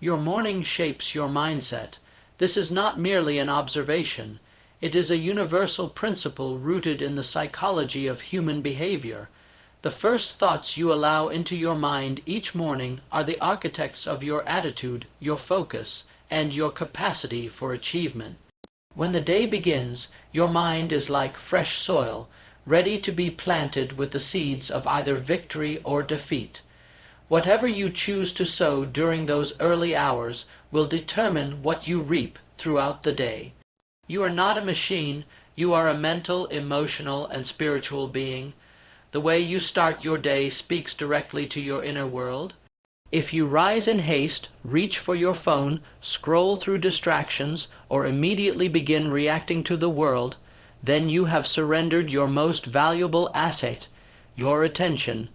Your morning shapes your mindset. This is not merely an observation. It is a universal principle rooted in the psychology of human behavior. The first thoughts you allow into your mind each morning are the architects of your attitude, your focus, and your capacity for achievement. When the day begins, your mind is like fresh soil, ready to be planted with the seeds of either victory or defeat. Whatever you choose to sow during those early hours will determine what you reap throughout the day. You are not a machine. You are a mental, emotional, and spiritual being. The way you start your day speaks directly to your inner world. If you rise in haste, reach for your phone, scroll through distractions, or immediately begin reacting to the world, then you have surrendered your most valuable asset, your attention.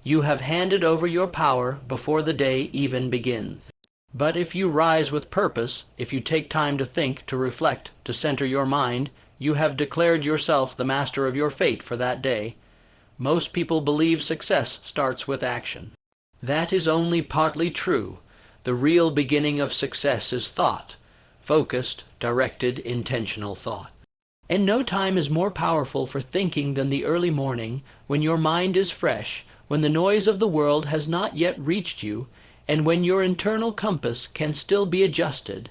You have handed over your power before the day even begins. But if you rise with purpose, if you take time to think, to reflect, to center your mind, you have declared yourself the master of your fate for that day. Most people believe success starts with action. That is only partly true. The real beginning of success is thought, focused, directed, intentional thought. And no time is more powerful for thinking than the early morning, when your mind is fresh, when the noise of the world has not yet reached you, and when your internal compass can still be adjusted.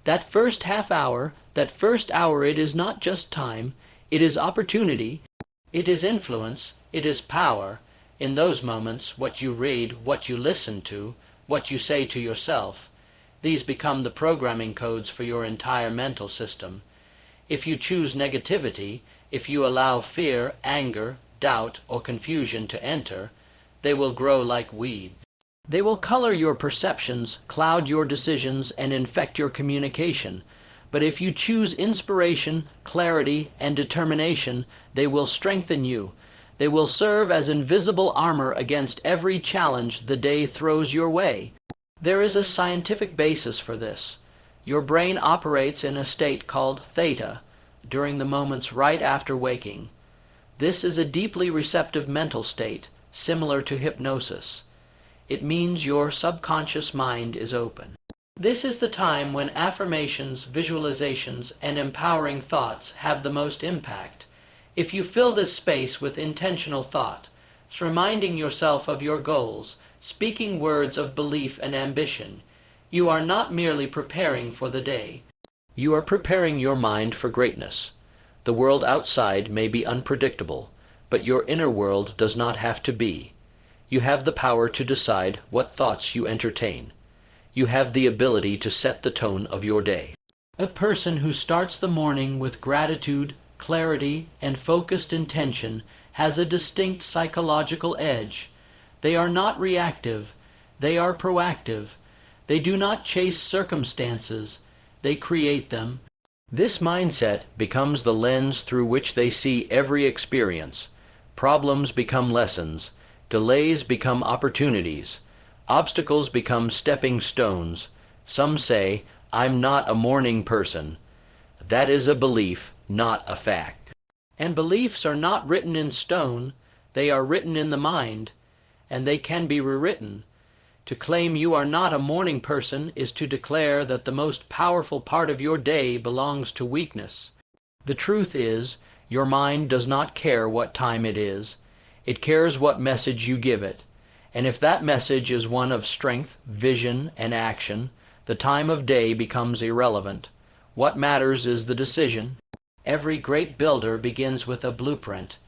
That first half hour, that first hour, it is not just time, it is opportunity, it is influence, it is power. In those moments, what you read, what you listen to, what you say to yourself, these become the programming codes for your entire mental system. If you choose negativity, if you allow fear, anger, doubt, or confusion to enter, they will grow like weeds. They will color your perceptions, cloud your decisions, and infect your communication. But if you choose inspiration, clarity, and determination, they will strengthen you. They will serve as invisible armor against every challenge the day throws your way. There is a scientific basis for this. Your brain operates in a state called theta during the moments right after waking. This is a deeply receptive mental state, similar to hypnosis. It means your subconscious mind is open. This is the time when affirmations, visualizations, and empowering thoughts have the most impact. If you fill this space with intentional thought, reminding yourself of your goals, speaking words of belief and ambition, you are not merely preparing for the day. You are preparing your mind for greatness. The world outside may be unpredictable, but your inner world does not have to be. You have the power to decide what thoughts you entertain. You have the ability to set the tone of your day. A person who starts the morning with gratitude, clarity, and focused intention has a distinct psychological edge. They are not reactive. They are proactive. They do not chase circumstances. They create them. This mindset becomes the lens through which they see every experience. Problems become lessons. Delays become opportunities. Obstacles become stepping stones. Some say, "I'm not a morning person." That is a belief, not a fact. And beliefs are not written in stone. They are written in the mind, and they can be rewritten. To claim you are not a morning person is to declare that the most powerful part of your day belongs to weakness. The truth is, your mind does not care what time it is. It cares what message you give it. And if that message is one of strength, vision, and action, the time of day becomes irrelevant. What matters is the decision. Every great builder begins with a blueprint.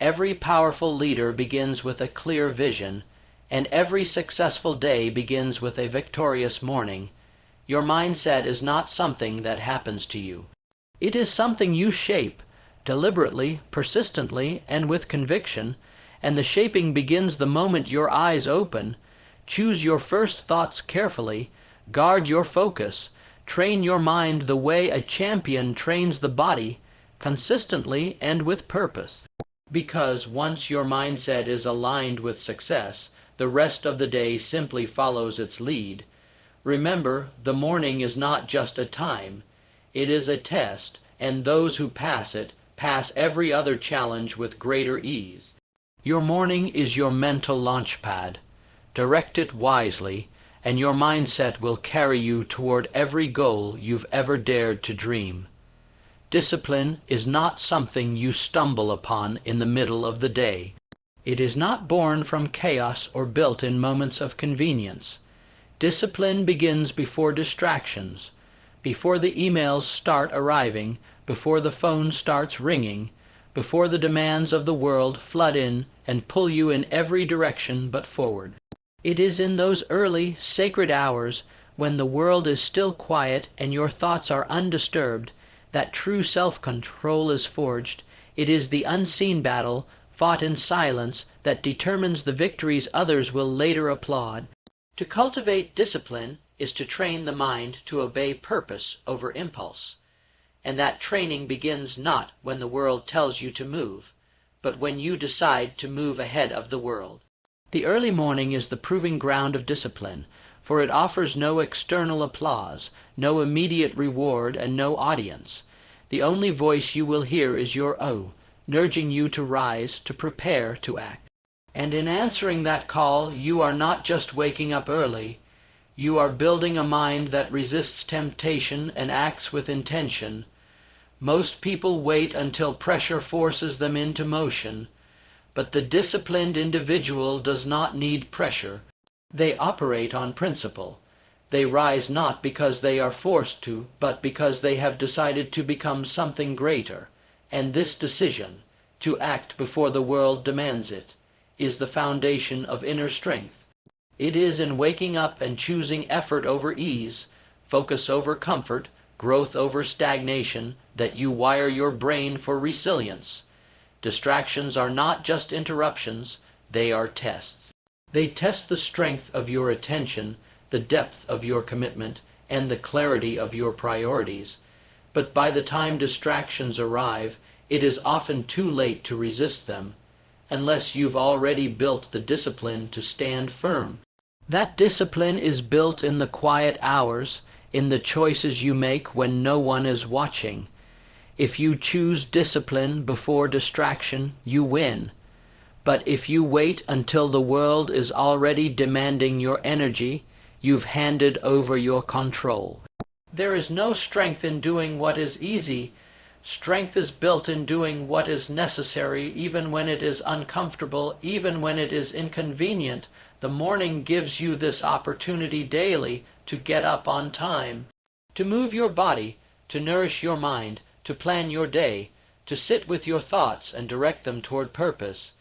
Every powerful leader begins with a clear vision. And every successful day begins with a victorious morning. Your mindset is not something that happens to you. It is something you shape, deliberately, persistently, and with conviction, and the shaping begins the moment your eyes open. Choose your first thoughts carefully, guard your focus, train your mind the way a champion trains the body, consistently and with purpose. Because once your mindset is aligned with success, the rest of the day simply follows its lead. Remember, the morning is not just a time. It is a test, and those who pass it pass every other challenge with greater ease. Your morning is your mental launch pad. Direct it wisely, and your mindset will carry you toward every goal you've ever dared to dream. Discipline is not something you stumble upon in the middle of the day. It is not born from chaos or built in moments of convenience. Discipline begins before distractions, before the emails start arriving, before the phone starts ringing, before the demands of the world flood in and pull you in every direction but forward. It is in those early, sacred hours, when the world is still quiet and your thoughts are undisturbed, that true self-control is forged. It is the unseen battle, fought in silence, that determines the victories others will later applaud. To cultivate discipline is to train the mind to obey purpose over impulse. And that training begins not when the world tells you to move, but when you decide to move ahead of the world. The early morning is the proving ground of discipline, for it offers no external applause, no immediate reward, and no audience. The only voice you will hear is your own, urging you to rise, to prepare, to act. And in answering that call, you are not just waking up early. You are building a mind that resists temptation and acts with intention. Most people wait until pressure forces them into motion. But the disciplined individual does not need pressure. They operate on principle. They rise not because they are forced to, but because they have decided to become something greater. And this decision, to act before the world demands it, is the foundation of inner strength. It is in waking up and choosing effort over ease, focus over comfort, growth over stagnation, that you wire your brain for resilience. Distractions are not just interruptions, they are tests. They test the strength of your attention, the depth of your commitment, and the clarity of your priorities. But by the time distractions arrive, it is often too late to resist them, unless you've already built the discipline to stand firm. That discipline is built in the quiet hours, in the choices you make when no one is watching. If you choose discipline before distraction, you win. But if you wait until the world is already demanding your energy, you've handed over your control. There is no strength in doing what is easy. Strength is built in doing what is necessary, even when it is uncomfortable, even when it is inconvenient. The morning gives you this opportunity daily to get up on time, to move your body, to nourish your mind, to plan your day, to sit with your thoughts and direct them toward purpose.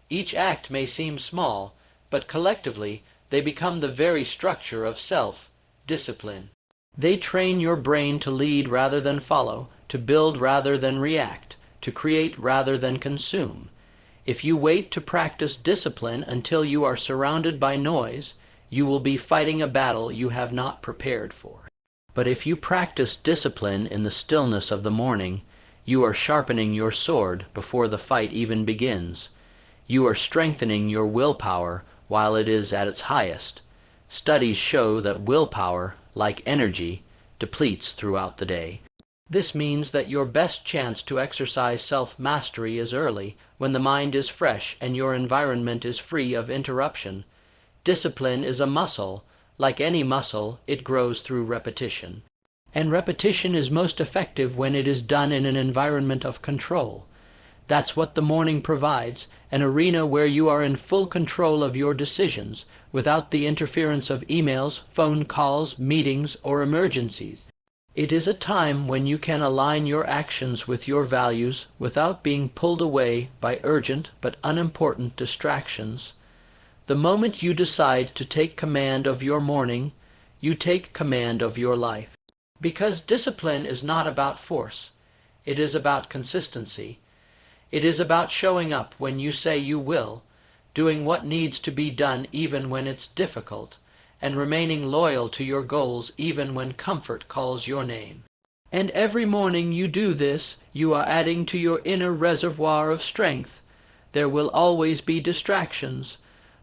Each act may seem small, but collectively they become the very structure of self-discipline. They train your brain to lead rather than follow, to build rather than react, to create rather than consume. If you wait to practice discipline until you are surrounded by noise, you will be fighting a battle you have not prepared for. But if you practice discipline in the stillness of the morning, you are sharpening your sword before the fight even begins. You are strengthening your willpower while it is at its highest. Studies show that willpower, like energy, depletes throughout the day. This means that your best chance to exercise self-mastery is early, when the mind is fresh and your environment is free of interruption. Discipline is a muscle. Like any muscle, it grows through repetition. And repetition is most effective when it is done in an environment of control. That's what the morning provides, an arena where you are in full control of your decisions, without the interference of emails, phone calls, meetings, or emergencies. It is a time when you can align your actions with your values without being pulled away by urgent but unimportant distractions. The moment you decide to take command of your morning, you take command of your life. Because discipline is not about force. It is about consistency. It is about showing up when you say you will, doing what needs to be done even when it's difficult, and remaining loyal to your goals even when comfort calls your name. And every morning you do this, you are adding to your inner reservoir of strength. There will always be distractions.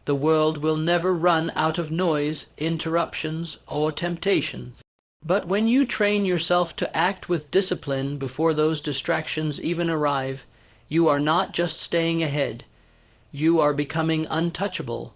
The world will never run out of noise, interruptions, or temptations. But when you train yourself to act with discipline before those distractions even arrive, you are not just staying ahead. You are becoming untouchable.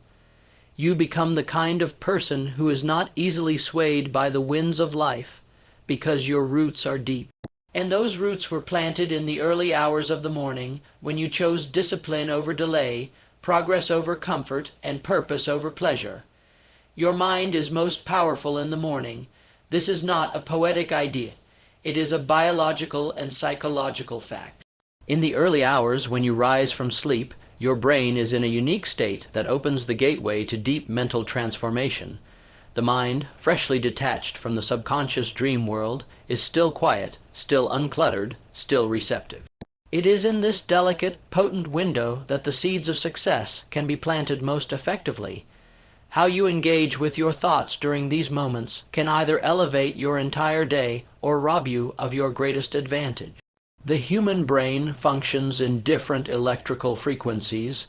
You become the kind of person who is not easily swayed by the winds of life, because your roots are deep. And those roots were planted in the early hours of the morning, when you chose discipline over delay, progress over comfort, and purpose over pleasure. Your mind is most powerful in the morning. This is not a poetic idea. It is a biological and psychological fact. In the early hours when you rise from sleep, your brain is in a unique state that opens the gateway to deep mental transformation. The mind, freshly detached from the subconscious dream world, is still quiet, still uncluttered, still receptive. It is in this delicate, potent window that the seeds of success can be planted most effectively. How you engage with your thoughts during these moments can either elevate your entire day or rob you of your greatest advantage. The human brain functions in different electrical frequencies.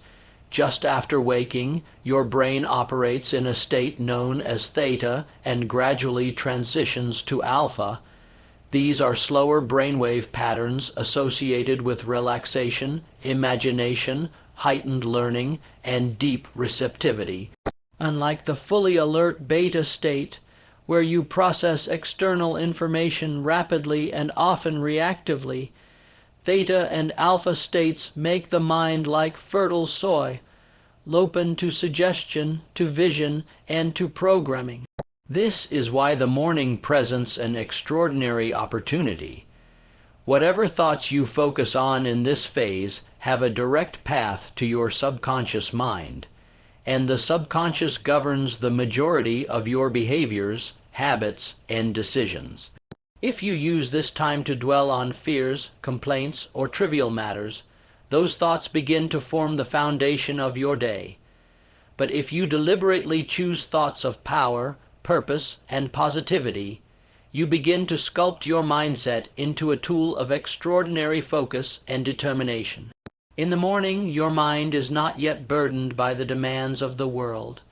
Just after waking, your brain operates in a state known as theta and gradually transitions to alpha. These are slower brainwave patterns associated with relaxation, imagination, heightened learning, and deep receptivity. Unlike the fully alert beta state, where you process external information rapidly and often reactively, theta and alpha states make the mind like fertile soil, open to suggestion, to vision, and to programming. This is why the morning presents an extraordinary opportunity. Whatever thoughts you focus on in this phase have a direct path to your subconscious mind, and the subconscious governs the majority of your behaviors, habits, and decisions. If you use this time to dwell on fears, complaints, or trivial matters, those thoughts begin to form the foundation of your day. But if you deliberately choose thoughts of power, purpose, and positivity, you begin to sculpt your mindset into a tool of extraordinary focus and determination. In the morning, your mind is not yet burdened by the demands of the world.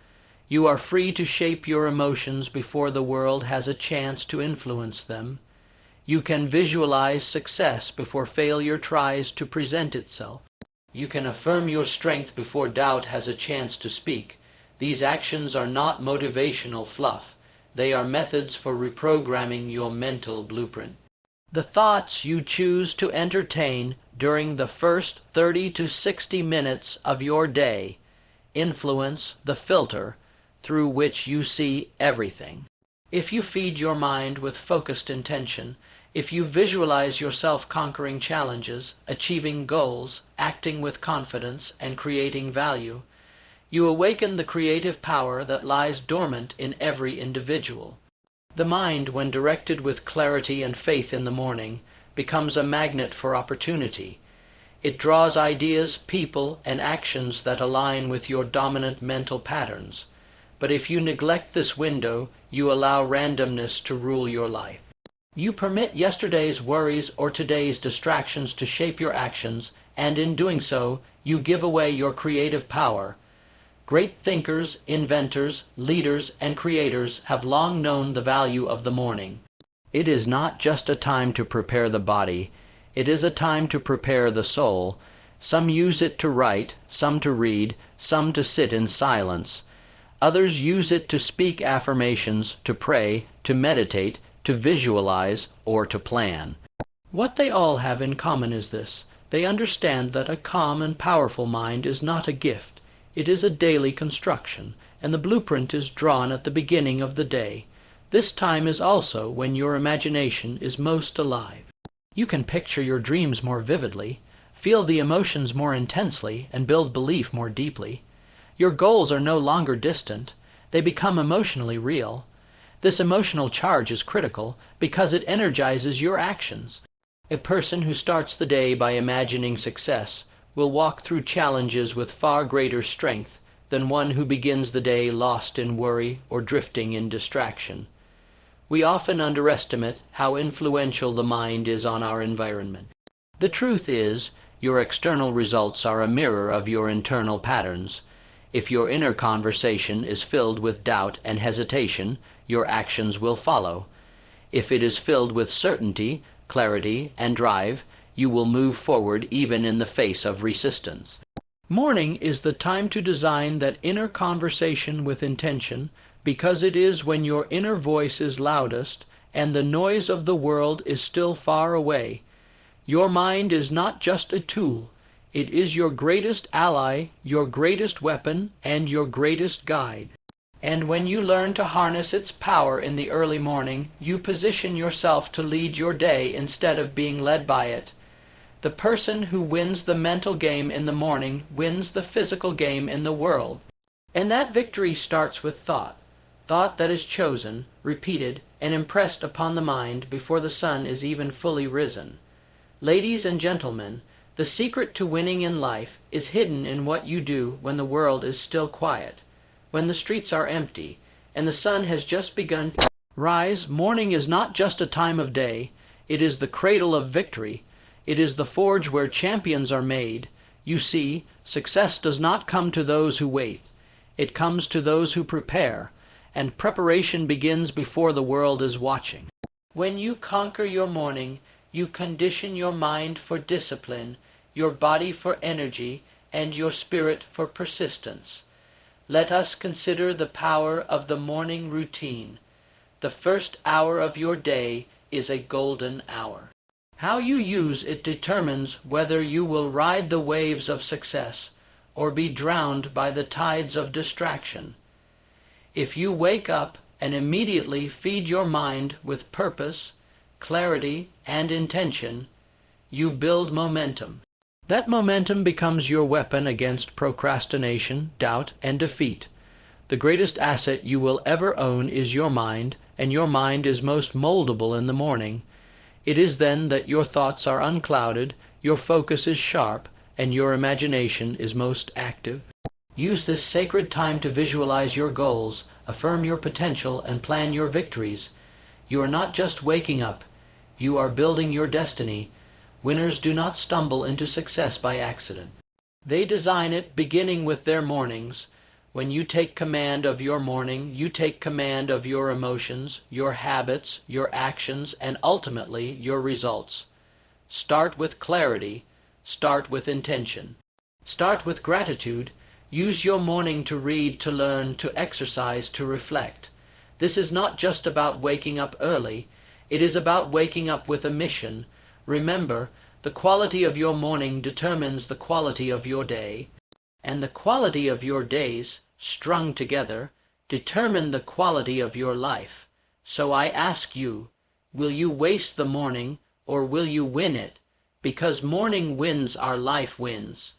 You are free to shape your emotions before the world has a chance to influence them. You can visualize success before failure tries to present itself. You can affirm your strength before doubt has a chance to speak. These actions are not motivational fluff. They are methods for reprogramming your mental blueprint. The thoughts you choose to entertain during the first 30 to 60 minutes of your day influence the filter through which you see everything. If you feed your mind with focused intention, if you visualize yourself conquering challenges, achieving goals, acting with confidence, and creating value, you awaken the creative power that lies dormant in every individual. The mind, when directed with clarity and faith in the morning, becomes a magnet for opportunity. It draws ideas, people, and actions that align with your dominant mental patterns. But if you neglect this window, you allow randomness to rule your life. You permit yesterday's worries or today's distractions to shape your actions, and in doing so, you give away your creative power. Great thinkers, inventors, leaders, and creators have long known the value of the morning. It is not just a time to prepare the body, it is a time to prepare the soul. Some use it to write, some to read, some to sit in silence. Others use it to speak affirmations, to pray, to meditate, to visualize, or to plan. What they all have in common is this: they understand that a calm and powerful mind is not a gift. It is a daily construction, and the blueprint is drawn at the beginning of the day. This time is also when your imagination is most alive. You can picture your dreams more vividly, feel the emotions more intensely, and build belief more deeply. Your goals are no longer distant. They become emotionally real. This emotional charge is critical because it energizes your actions. A person who starts the day by imagining success will walk through challenges with far greater strength than one who begins the day lost in worry or drifting in distraction. We often underestimate how influential the mind is on our environment. The truth is, your external results are a mirror of your internal patterns. If your inner conversation is filled with doubt and hesitation, your actions will follow. If it is filled with certainty, clarity, and drive, you will move forward even in the face of resistance. Morning is the time to design that inner conversation with intention, because it is when your inner voice is loudest and the noise of the world is still far away. Your mind is not just a tool. It is your greatest ally, your greatest weapon, and your greatest guide. And when you learn to harness its power in the early morning, you position yourself to lead your day instead of being led by it. The person who wins the mental game in the morning wins the physical game in the world. And that victory starts with thought, thought that is chosen, repeated, and impressed upon the mind before the sun is even fully risen. Ladies and gentlemen, the secret to winning in life is hidden in what you do when the world is still quiet, when the streets are empty, and the sun has just begun to rise. Morning is not just a time of day, it is the cradle of victory. It is the forge where champions are made. You see, success does not come to those who wait. It comes to those who prepare, and preparation begins before the world is watching. When you conquer your morning, you condition your mind for discipline, your body for energy, and your spirit for persistence. Let us consider the power of the morning routine. The first hour of your day is a golden hour. How you use it determines whether you will ride the waves of success or be drowned by the tides of distraction. If you wake up and immediately feed your mind with purpose, clarity, and intention, you build momentum. That momentum becomes your weapon against procrastination, doubt, and defeat. The greatest asset you will ever own is your mind, and your mind is most moldable in the morning. It is then that your thoughts are unclouded, your focus is sharp, and your imagination is most active. Use this sacred time to visualize your goals, affirm your potential, and plan your victories. You are not just waking up, you are building your destiny. Winners do not stumble into success by accident. They design it beginning with their mornings. When you take command of your morning, you take command of your emotions, your habits, your actions, and ultimately your results. Start with clarity. Start with intention. Start with gratitude. Use your morning to read, to learn, to exercise, to reflect. This is not just about waking up early. It is about waking up with a mission. Remember, the quality of your morning determines the quality of your day, and the quality of your days, strung together, determine the quality of your life. So I ask you, will you waste the morning, or will you win it? Because morning wins our life wins.